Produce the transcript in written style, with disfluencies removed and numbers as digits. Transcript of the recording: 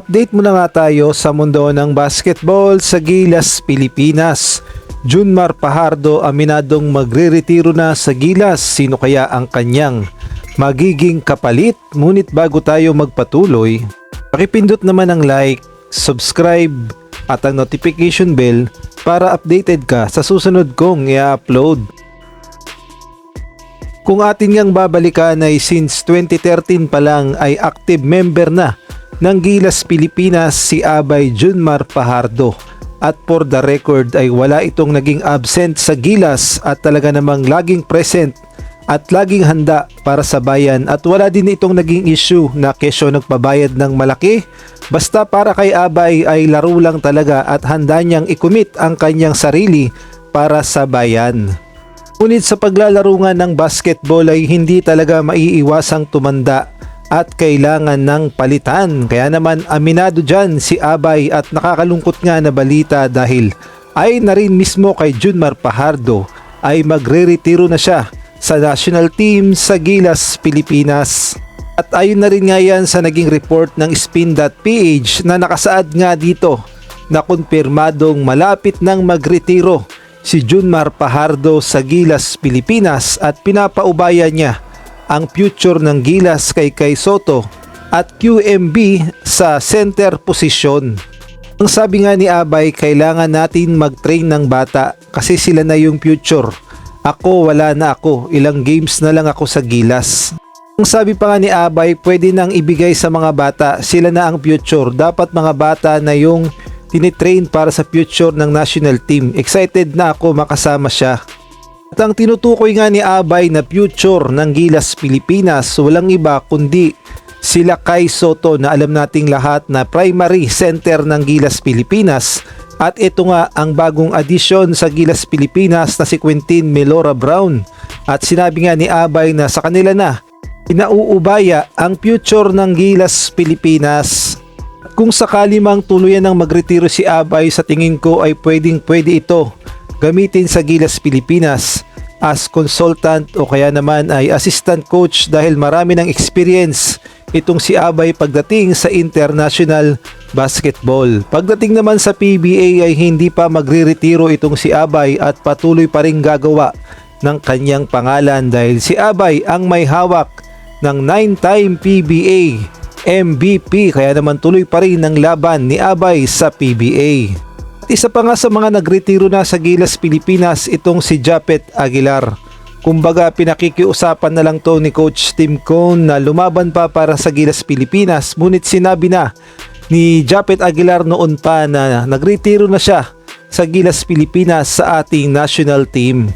Update muna nga tayo sa mundo ng basketball sa Gilas, Pilipinas. Junmar Fajardo aminadong magre-retiro na sa Gilas. Sino kaya ang kanyang magiging kapalit? Ngunit bago tayo magpatuloy, pakipindot naman ang like, subscribe at ang notification bell para updated ka sa susunod kong i-upload. Kung atin ngang babalikan ay since 2013 pa lang ay active member na ng Gilas Pilipinas si Abay Junmar Fajardo, at for the record ay wala itong naging absent sa Gilas at talaga namang laging present at laging handa para sa bayan, at wala din itong naging issue na kesyo nagpabayad ng malaki. Basta para kay Abay ay laro lang talaga at handa niyang ikumit ang kanyang sarili para sa bayan. Ngunit sa paglalaro nga ng basketball ay hindi talaga maiiwasang tumanda at kailangan ng palitan. Kaya naman aminado dyan si Abay at nakakalungkot nga na balita dahil ay na rin mismo kay Junmar Fajardo ay magre-retiro na siya sa national team sa Gilas, Pilipinas. At ayon na rin nga yan sa naging report ng Spin.ph na nakasaad nga dito na kumpirmadong malapit nang magretiro si Junmar Fajardo sa Gilas, Pilipinas at pinapaubaya niya ang future ng Gilas kay Kai Soto at QMB sa center position. Ang sabi nga ni Abay, kailangan natin mag-train ng bata kasi sila na yung future. Ako wala na ako, ilang games na lang ako sa Gilas. Ang sabi pa nga ni Abay, pwede nang ibigay sa mga bata, sila na ang future. Dapat mga bata na yung tinitrain para sa future ng national team. Excited na ako makasama siya. At ang tinutukoy nga ni Abay na future ng Gilas Pilipinas, walang iba kundi sila Kai Soto na alam nating lahat na primary center ng Gilas Pilipinas. At ito nga ang bagong addition sa Gilas Pilipinas na si Quintin Melora Brown. At sinabi nga ni Abay na sa kanila na inauubaya ang future ng Gilas Pilipinas. Kung sakali mang tuluyan ng magretiro si Abay, sa tingin ko ay pwede ito gamitin sa Gilas Pilipinas as consultant o kaya naman ay assistant coach dahil marami ng experience itong si Abay pagdating sa international basketball. Pagdating naman sa PBA ay hindi pa magre-retiro itong si Abay at patuloy pa rin gagawa ng kanyang pangalan dahil si Abay ang may hawak ng 9-time PBA MVP, kaya naman tuloy pa rin ang laban ni Abay sa PBA. Isa pa nga sa mga nagretiro na sa Gilas Pilipinas itong si Japet Aguilar. Kumbaga pinakikiusapan na lang to ni Coach Tim Cone na lumaban pa para sa Gilas Pilipinas, ngunit sinabi na ni Japet Aguilar noon pa na nagretiro na siya sa Gilas Pilipinas sa ating national team.